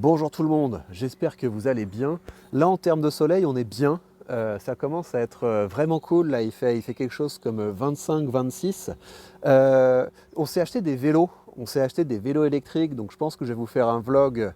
Bonjour tout le monde, j'espère que vous allez bien. Là en termes de soleil, on est bien. Ça commence à être vraiment cool. Là, il fait quelque chose comme 25-26. On s'est acheté des vélos. On s'est acheté des vélos électriques, donc je pense que je vais vous faire un vlog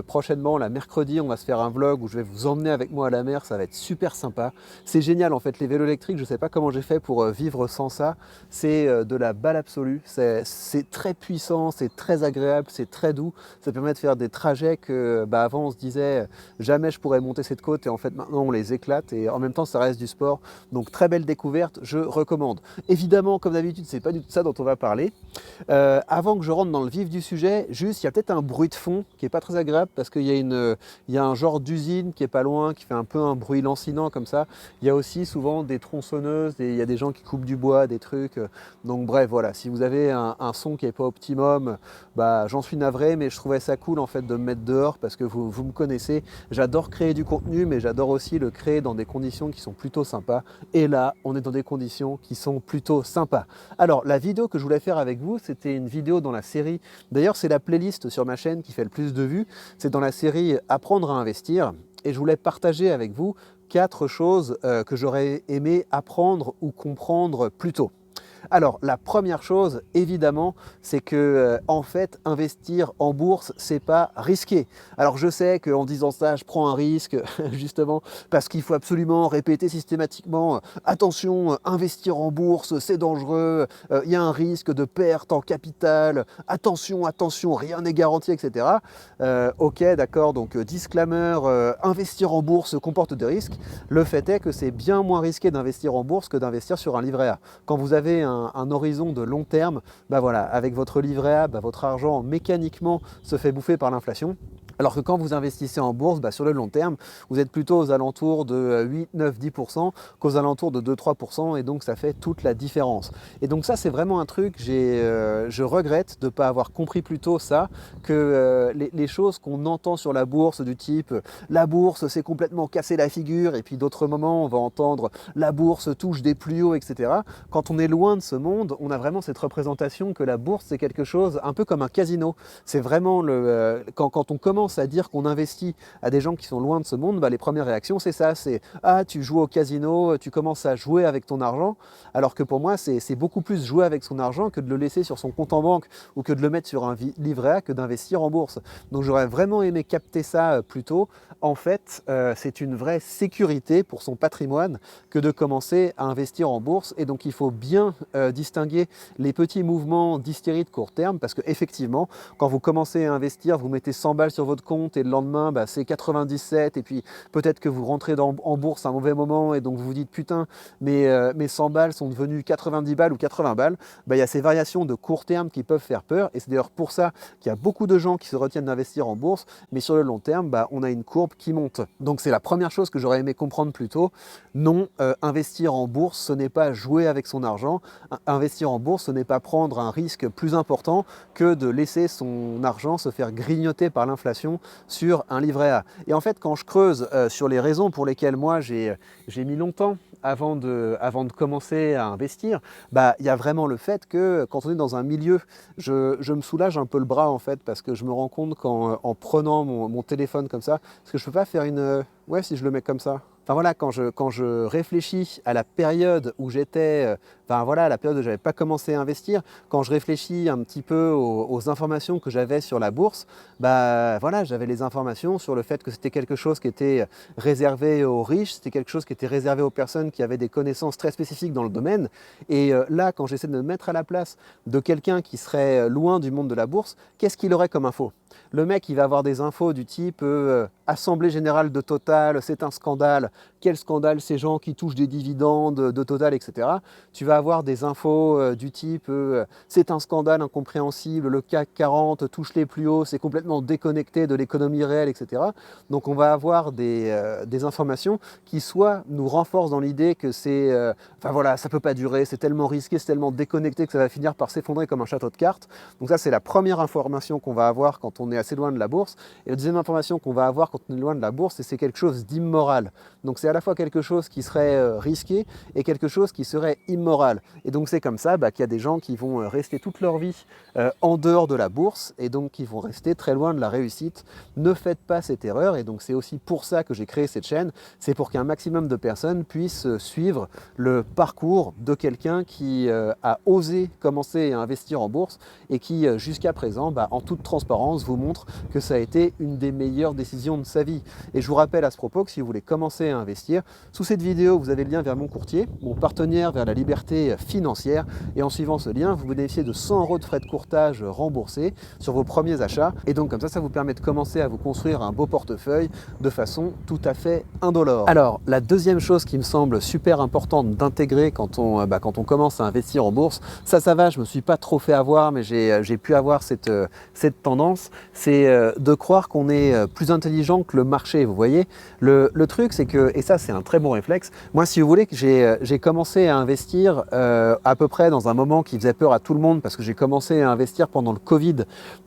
prochainement, là mercredi, on va se faire un vlog où je vais vous emmener avec moi à la mer, ça va être super sympa. C'est génial en fait, les vélos électriques, je ne sais pas comment j'ai fait pour vivre sans ça, c'est de la balle absolue, c'est très puissant, c'est très agréable, c'est très doux, ça permet de faire des trajets que avant on se disait jamais je pourrais monter cette côte et en fait maintenant on les éclate et en même temps ça reste du sport, donc très belle découverte, je recommande. Évidemment, comme d'habitude, c'est pas du tout ça dont on va parler. Avant que je rentre dans le vif du sujet, juste il y a peut-être un bruit de fond qui n'est pas très agréable parce qu'il y a un genre d'usine qui est pas loin, qui fait un peu un bruit lancinant comme ça. Il y a aussi souvent des tronçonneuses, il y a des gens qui coupent du bois, des trucs. Donc bref, voilà, si vous avez un son qui n'est pas optimum, j'en suis navré, mais je trouvais ça cool en fait de me mettre dehors parce que vous me connaissez, j'adore créer du contenu, mais j'adore aussi le créer dans des conditions qui sont plutôt sympas. Et là, on est dans des conditions qui sont plutôt sympas. Alors, la vidéo que je voulais faire avec vous, c'était une vidéo dans la série, d'ailleurs c'est la playlist sur ma chaîne qui fait le plus de vues, c'est dans la série Apprendre à investir, et je voulais partager avec vous 4 choses que j'aurais aimé apprendre ou comprendre plus tôt. Alors, la première chose, évidemment, c'est que, en fait, investir en bourse, c'est pas risqué. Alors, je sais qu'en disant ça, je prends un risque, justement, parce qu'il faut absolument répéter systématiquement attention, investir en bourse, c'est dangereux, il y a un risque de perte en capital, attention, attention, rien n'est garanti, etc. Ok, d'accord, donc disclaimer, investir en bourse comporte des risques. Le fait est que c'est bien moins risqué d'investir en bourse que d'investir sur un livret A. Quand vous avez un horizon de long terme, voilà, avec votre livret A, votre argent mécaniquement se fait bouffer par l'inflation. Alors que quand vous investissez en bourse, sur le long terme, vous êtes plutôt aux alentours de 8, 9, 10% qu'aux alentours de 2, 3%, et donc ça fait toute la différence. Et donc ça, c'est vraiment un truc, je regrette de ne pas avoir compris plus tôt ça, que les choses qu'on entend sur la bourse du type la bourse c'est complètement cassé la figure, et puis d'autres moments on va entendre la bourse touche des plus hauts, etc. Quand on est loin de ce monde, on a vraiment cette représentation que la bourse c'est quelque chose un peu comme un casino. C'est vraiment quand on commence à dire qu'on investit à des gens qui sont loin de ce monde, les premières réactions c'est ça, c'est ah tu joues au casino, tu commences à jouer avec ton argent, alors que pour moi c'est beaucoup plus jouer avec son argent que de le laisser sur son compte en banque ou que de le mettre sur un livret A que d'investir en bourse. Donc j'aurais vraiment aimé capter ça plus tôt. En fait, c'est une vraie sécurité pour son patrimoine que de commencer à investir en bourse, et donc il faut bien distinguer les petits mouvements d'hystérie de court terme, parce qu'effectivement, quand vous commencez à investir, vous mettez 100 balles sur votre compte et le lendemain, c'est 97, et puis peut-être que vous rentrez en bourse à un mauvais moment et donc vous vous dites putain, mes 100 balles sont devenues 90 balles ou 80 balles. Il y a ces variations de court terme qui peuvent faire peur, et c'est d'ailleurs pour ça qu'il y a beaucoup de gens qui se retiennent d'investir en bourse, mais sur le long terme, on a une courbe qui monte. Donc c'est la première chose que j'aurais aimé comprendre plus tôt. Non, investir en bourse, ce n'est pas jouer avec son argent. Investir en bourse, ce n'est pas prendre un risque plus important que de laisser son argent se faire grignoter par l'inflation sur un livret A. Et en fait, quand je creuse sur les raisons pour lesquelles moi j'ai mis longtemps avant de commencer à investir, il y a vraiment le fait que quand on est dans un milieu, je me soulage un peu le bras en fait, parce que je me rends compte qu'en prenant mon téléphone comme ça, parce que je peux pas faire une... Ouais, si je le mets comme ça. Enfin voilà, quand je réfléchis à la période où j'étais, à la période où j'avais pas commencé à investir, quand je réfléchis un petit peu aux informations que j'avais sur la bourse, j'avais les informations sur le fait que c'était quelque chose qui était réservé aux riches, c'était quelque chose qui était réservé aux personnes qui avaient des connaissances très spécifiques dans le domaine. Et là, quand j'essaie de me mettre à la place de quelqu'un qui serait loin du monde de la bourse, qu'est-ce qu'il aurait comme info? Le mec, il va avoir des infos du type Assemblée Générale de Total, c'est un scandale. Quel scandale, ces gens qui touchent des dividendes de Total, etc. Tu vas avoir des infos du type c'est un scandale incompréhensible, le CAC 40 touche les plus hauts, c'est complètement déconnecté de l'économie réelle, etc. Donc on va avoir des informations qui soit nous renforcent dans l'idée que c'est, ça peut pas durer, c'est tellement risqué, c'est tellement déconnecté que ça va finir par s'effondrer comme un château de cartes. Donc ça, c'est la première information qu'on va avoir quand on est assez loin de la bourse. Et la deuxième information qu'on va avoir quand on est loin de la bourse, c'est quelque chose d'immoral. Donc c'est à la fois quelque chose qui serait risqué et quelque chose qui serait immoral. Et donc c'est comme ça qu'il y a des gens qui vont rester toute leur vie en dehors de la bourse et donc qui vont rester très loin de la réussite. Ne faites pas cette erreur, et donc c'est aussi pour ça que j'ai créé cette chaîne, c'est pour qu'un maximum de personnes puissent suivre le parcours de quelqu'un qui a osé commencer à investir en bourse et qui jusqu'à présent, en toute transparence, vous montre que ça a été une des meilleures décisions de sa vie. Et je vous rappelle à ce propos que si vous voulez commencer à investir, sous cette vidéo, vous avez le lien vers mon courtier, mon partenaire vers la liberté financière, et en suivant ce lien, vous bénéficiez de 100 € de frais de courtage remboursés sur vos premiers achats, et donc comme ça vous permet de commencer à vous construire un beau portefeuille de façon tout à fait indolore. Alors, la deuxième chose qui me semble super importante d'intégrer quand on commence à investir en bourse, ça va, je me suis pas trop fait avoir, mais j'ai pu avoir cette tendance, c'est de croire qu'on est plus intelligent que le marché, vous voyez. Le truc, c'est que, et ça c'est un très bon réflexe, moi si vous voulez, que j'ai commencé à investir à peu près dans un moment qui faisait peur à tout le monde, parce que j'ai commencé à investir pendant le Covid,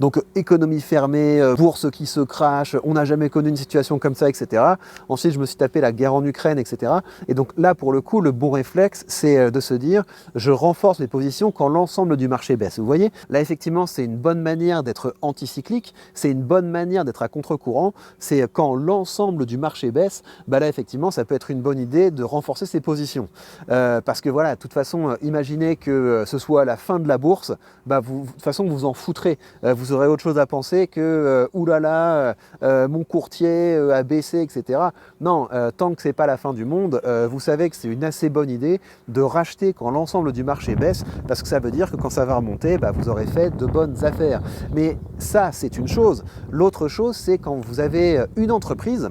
donc économie fermée, bourse qui se crache, on n'a jamais connu une situation comme ça, etc. Ensuite, je me suis tapé la guerre en Ukraine, etc. Et donc là, pour le coup, le bon réflexe, c'est de se dire, je renforce mes positions quand l'ensemble du marché baisse. Vous voyez, là, effectivement, c'est une bonne manière d'être anticyclique, c'est une bonne manière d'être à contre-courant, c'est quand l'ensemble du marché baisse, là, effectivement, ça peut être une bonne idée de renforcer ses positions. Parce que voilà, de toute façon, imaginez que ce soit à la fin de la bourse, de toute façon, vous en foutrez. Vous aurez autre chose à penser que oulala, mon courtier a baissé, etc. Non, tant que c'est pas la fin du monde, vous savez que c'est une assez bonne idée de racheter quand l'ensemble du marché baisse, parce que ça veut dire que quand ça va remonter, vous aurez fait de bonnes affaires. Mais ça, c'est une chose. L'autre chose, c'est quand vous avez une entreprise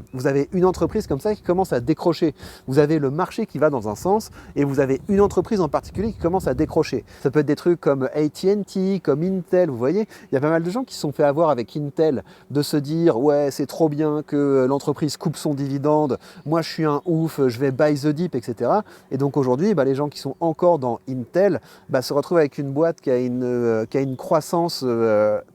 comme ça qui commence à décrocher. Vous avez le marché qui va dans un sens et vous avez une entreprise en particulier qui commence à décrocher. Ça peut être des trucs comme AT&T, comme Intel, vous voyez. Il y a pas mal de gens qui se sont fait avoir avec Intel, de se dire ouais, c'est trop bien que l'entreprise coupe son dividende, moi je suis un ouf, je vais buy the dip, etc. Et donc aujourd'hui, les gens qui sont encore dans Intel se retrouvent avec une boîte qui a une croissance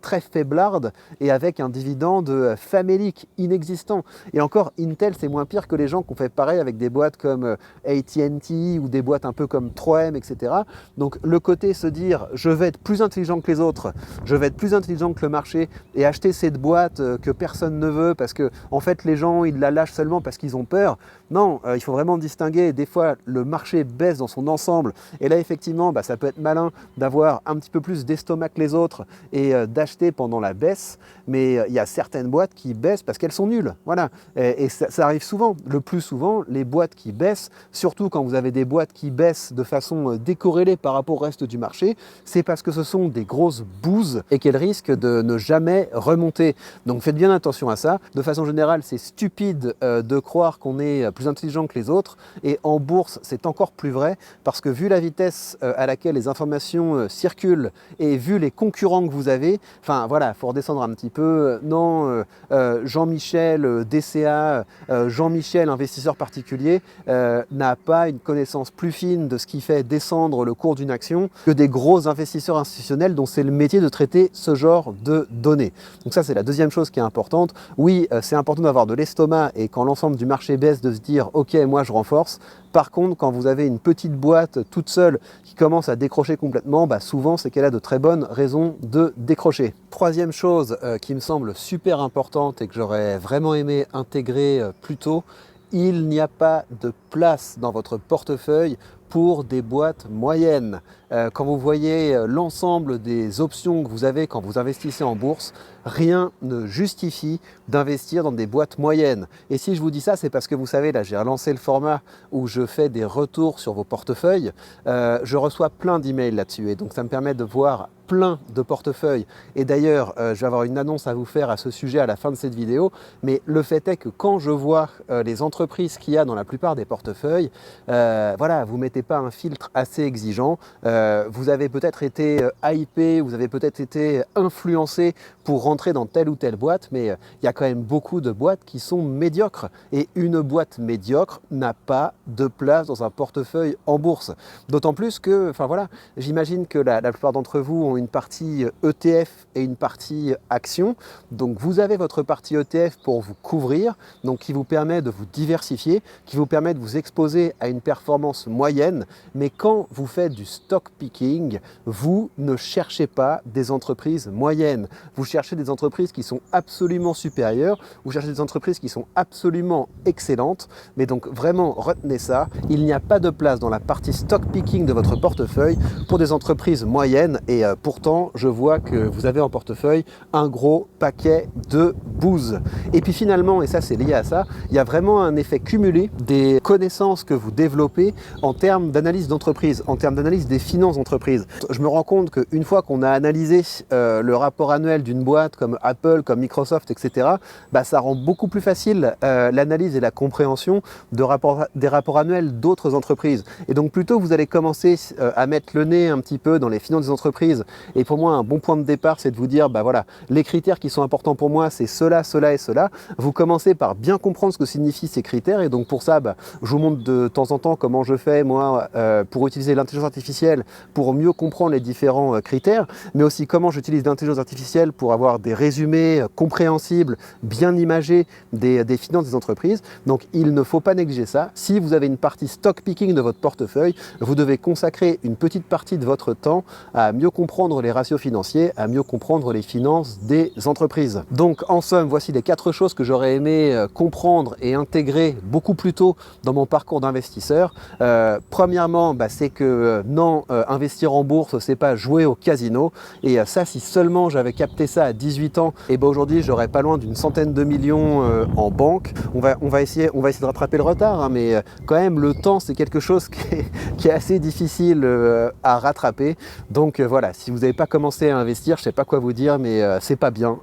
très faiblarde et avec un dividende famélique, inexistant. Et encore, Intel, c'est moins pire que les gens qui ont fait pareil avec des boîtes comme AT&T ou des boîtes un peu comme 3M, etc. Donc le côté se dire, je vais être plus intelligent que les autres, je vais être plus intelligent que le marché et acheter cette boîte que personne ne veut parce que en fait les gens ils la lâchent seulement parce qu'ils ont peur. Non, il faut vraiment distinguer. Des fois le marché baisse dans son ensemble et là effectivement ça peut être malin d'avoir un petit peu plus d'estomac que les autres et d'acheter pendant la baisse, mais il y a certaines boîtes qui baissent parce qu'elles sont nulles. Voilà. Et ça arrive souvent. Le plus souvent, les boîtes qui baissent, surtout quand vous avez des boîtes qui baissent de façon décorrélée par rapport au reste du marché, c'est parce que ce sont des grosses bouses et qu'elles risquent de ne jamais remonter. Donc faites bien attention à ça. De façon générale, c'est stupide de croire qu'on est plus intelligent que les autres, et en bourse, c'est encore plus vrai parce que vu la vitesse à laquelle les informations circulent et vu les concurrents que vous avez, enfin voilà, faut redescendre un petit peu. Non, Jean-Michel DCA, Jean-Michel investisseur particulier, n'a pas une connaissance plus fine de ce qui fait descendre le cours d'une action que des gros investisseurs institutionnels dont c'est le métier de traiter ce genre de données. Donc ça, c'est la deuxième chose qui est importante. Oui, c'est important d'avoir de l'estomac et quand l'ensemble du marché baisse, de se dire « Ok, moi je renforce ». Par contre, quand vous avez une petite boîte toute seule qui commence à décrocher complètement, souvent c'est qu'elle a de très bonnes raisons de décrocher. Troisième chose qui me semble super importante et que j'aurais vraiment aimé intégrer plus tôt, il n'y a pas de place dans votre portefeuille pour des boîtes moyennes. Quand vous voyez l'ensemble des options que vous avez quand vous investissez en bourse, rien ne justifie d'investir dans des boîtes moyennes. Et si je vous dis ça, c'est parce que vous savez, là j'ai relancé le format où je fais des retours sur vos portefeuilles. Je reçois plein d'emails là-dessus et donc ça me permet de voir plein de portefeuilles. Et d'ailleurs, je vais avoir une annonce à vous faire à ce sujet à la fin de cette vidéo, mais le fait est que quand je vois les entreprises qu'il y a dans la plupart des portefeuilles, voilà, vous ne mettez pas un filtre assez exigeant. vous avez peut-être été hypé, vous avez peut-être été influencé pour rentrer dans telle ou telle boîte, mais il y a quand même beaucoup de boîtes qui sont médiocres. Et une boîte médiocre n'a pas de place dans un portefeuille en bourse. D'autant plus que, enfin voilà, j'imagine que la plupart d'entre vous ont une partie ETF et une partie action. Donc vous avez votre partie ETF pour vous couvrir, donc qui vous permet de vous diversifier, qui vous permet de vous exposer à une performance moyenne. Mais quand vous faites du stock picking, vous ne cherchez pas des entreprises moyennes. Vous cherchez des entreprises qui sont absolument supérieures, vous cherchez des entreprises qui sont absolument excellentes. Mais donc vraiment retenez ça, il n'y a pas de place dans la partie stock picking de votre portefeuille pour des entreprises moyennes. Et pourtant, je vois que vous avez en portefeuille un gros paquet de bouse. Et puis finalement, et ça c'est lié à ça, il y a vraiment un effet cumulé des connaissances que vous développez en termes d'analyse d'entreprise, en termes d'analyse des finances d'entreprise. Je me rends compte qu'une fois qu'on a analysé le rapport annuel d'une boîte comme Apple, comme Microsoft, etc., ça rend beaucoup plus facile l'analyse et la compréhension des rapports annuels d'autres entreprises. Et donc plutôt vous allez commencer à mettre le nez un petit peu dans les finances des entreprises. Et pour moi, un bon point de départ, c'est de vous dire, voilà, les critères qui sont importants pour moi, c'est cela, cela et cela. Vous commencez par bien comprendre ce que signifient ces critères. Et donc pour ça, je vous montre de temps en temps comment je fais, moi, pour utiliser l'intelligence artificielle pour mieux comprendre les différents critères, mais aussi comment j'utilise l'intelligence artificielle pour avoir des résumés compréhensibles, bien imagés des finances des entreprises. Donc il ne faut pas négliger ça. Si vous avez une partie stock picking de votre portefeuille, vous devez consacrer une petite partie de votre temps à mieux comprendre les ratios financiers, à mieux comprendre les finances des entreprises. Donc en somme, voici les 4 choses que j'aurais aimé comprendre et intégrer beaucoup plus tôt dans mon parcours d'investisseur. Premièrement, c'est que non, investir en bourse, c'est pas jouer au casino. Et ça, si seulement j'avais capté ça à 18 ans, et aujourd'hui j'aurais pas loin d'une centaine de millions en banque. On va essayer de rattraper le retard, hein, mais quand même le temps c'est quelque chose qui est assez difficile à rattraper. Donc voilà, si vous n'avez pas commencé à investir, je sais pas quoi vous dire, mais c'est pas bien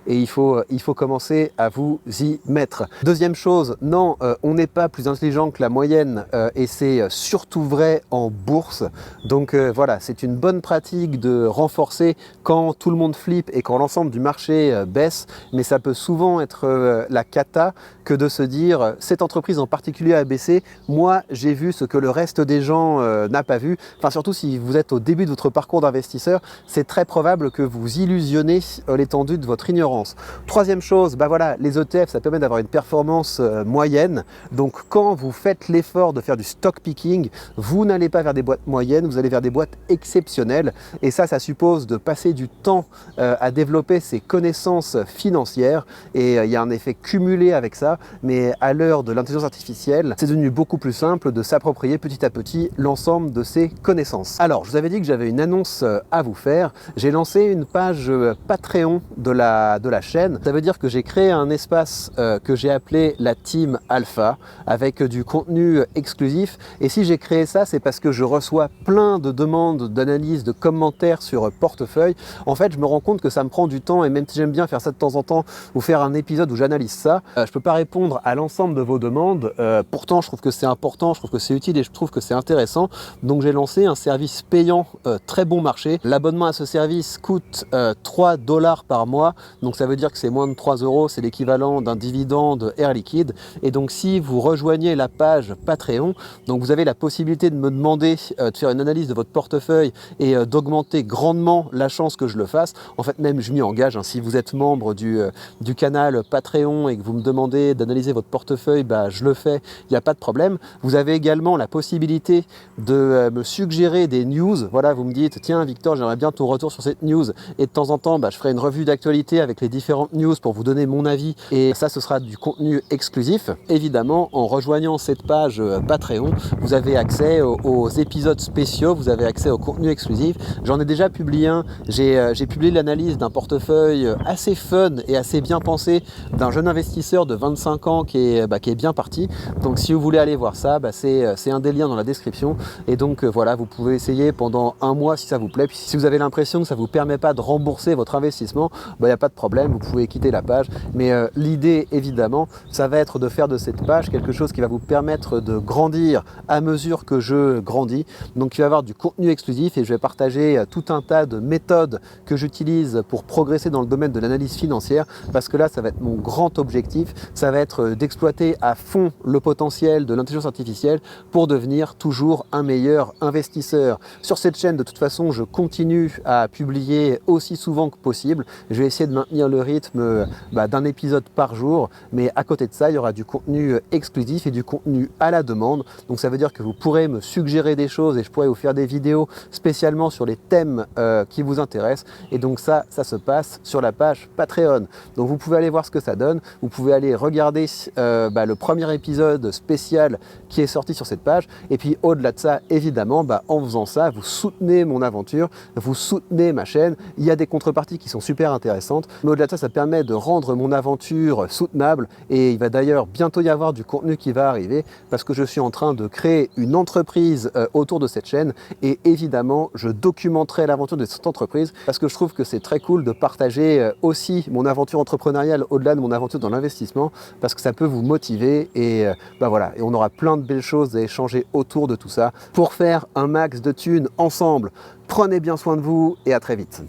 et il faut commencer à vous y mettre. Deuxième chose, non, on n'est pas plus intelligent que la moyenne et c'est surtout vrai en bourse. Donc voilà, c'est une bonne pratique de renforcer quand tout le monde flippe et quand l'ensemble du marché baisse, mais ça peut souvent être la cata que de se dire cette entreprise en particulier a baissé, moi j'ai vu ce que le reste des gens n'a pas vu. Enfin surtout si vous êtes au début de votre parcours d'investisseur, c'est très probable que vous illusionnez l'étendue de votre ignorance. Troisième chose, voilà, les ETF ça permet d'avoir une performance moyenne. Donc quand vous faites l'effort de faire du stock picking, vous n'allez pas vers des boîtes moyennes, vous allez vers des boîtes exceptionnelles. Et ça suppose de passer du temps à développer ses connaissances financières. Et il y a un effet cumulé avec ça. Mais à l'heure de l'intelligence artificielle, c'est devenu beaucoup plus simple de s'approprier petit à petit l'ensemble de ces connaissances. Alors, je vous avais dit que j'avais une annonce à vous faire. J'ai lancé une page Patreon de la chaîne. Ça veut dire que j'ai créé un espace que j'ai appelé la Team Alpha avec du contenu exclusif. Et si j'ai créé ça, c'est parce que je reçois plein de demandes d'analyse, de commentaires sur portefeuille. En fait, je me rends compte que ça me prend du temps et même si j'aime bien faire ça de temps en temps ou faire un épisode où j'analyse ça, je peux pas répondre à l'ensemble de vos demandes. Pourtant, je trouve que c'est important, je trouve que c'est utile et je trouve que c'est intéressant. Donc, j'ai lancé un service payant très bon marché. L'abonnement à ce service coûte 3 $ par mois. Donc, ça veut dire que c'est moins de 3 €. C'est l'équivalent d'un dividende Air Liquide. Et donc, si vous rejoignez la page Patreon, donc vous avez la possibilité de me demander de faire une analyse de votre portefeuille et d'augmenter grandement la chance que je le fasse. En fait, même je m'y engage. Hein, si vous êtes membre du canal Patreon et que vous me demandez d'analyser votre portefeuille, je le fais, il n'y a pas de problème. Vous avez également la possibilité de me suggérer des news. Voilà, vous me dites, tiens Victor, j'aimerais bien ton retour sur cette news. Et de temps en temps, je ferai une revue d'actualité avec les différentes news pour vous donner mon avis. Et ça, ce sera du contenu exclusif. Évidemment, en rejoignant cette page Patreon, vous avez accès aux épisodes spéciaux, vous avez accès au contenu exclusif. J'en ai déjà publié un. J'ai publié l'analyse d'un portefeuille assez fun et assez bien pensé d'un jeune investisseur de 25 ans qui est bien parti. Donc si vous voulez aller voir ça, c'est un des liens dans la description. Et donc voilà, vous pouvez essayer pendant un mois si ça vous plaît. Puis si vous avez l'impression que ça ne vous permet pas de rembourser votre investissement, il n'y a pas de problème. Vous pouvez quitter la page. Mais l'idée, évidemment, ça va être de faire de cette page quelque chose qui va vous permettre de grandir à mesure que je grandis. Donc il va y avoir du contenu exclusif et je vais partager tout un tas de méthodes que j'utilise pour progresser dans le domaine de l'analyse financière, parce que là, ça va être mon grand objectif, ça va être d'exploiter à fond le potentiel de l'intelligence artificielle pour devenir toujours un meilleur investisseur. Sur cette chaîne, de toute façon, je continue à publier aussi souvent que possible. Je vais essayer de maintenir le rythme d'un épisode par jour, mais à côté de ça, il y aura du contenu exclusif et du contenu à la demande. Donc ça veut dire que vous pourrez me suggérer des choses et je pourrais vous faire des vidéos spécialement sur les thèmes qui vous intéressent. Et donc ça se passe sur la page Patreon. Donc vous pouvez aller voir ce que ça donne. Vous pouvez aller regarder le premier épisode spécial qui est sorti sur cette page. Et puis au-delà de ça, évidemment, en faisant ça, vous soutenez mon aventure, vous soutenez ma chaîne. Il y a des contreparties qui sont super intéressantes. Mais au-delà de ça, ça permet de rendre mon aventure soutenable. Et il va d'ailleurs bientôt y avoir du contenu qui va arriver parce que je suis en train de créer une entreprise autour de cette chaîne. Et évidemment, je documenterai l'aventure de cette entreprise parce que je trouve que c'est très cool de partager aussi mon aventure entrepreneuriale au-delà de mon aventure dans l'investissement, parce que ça peut vous motiver et voilà, et on aura plein de belles choses à échanger autour de tout ça pour faire un max de thunes ensemble. Prenez bien soin de vous et à très vite.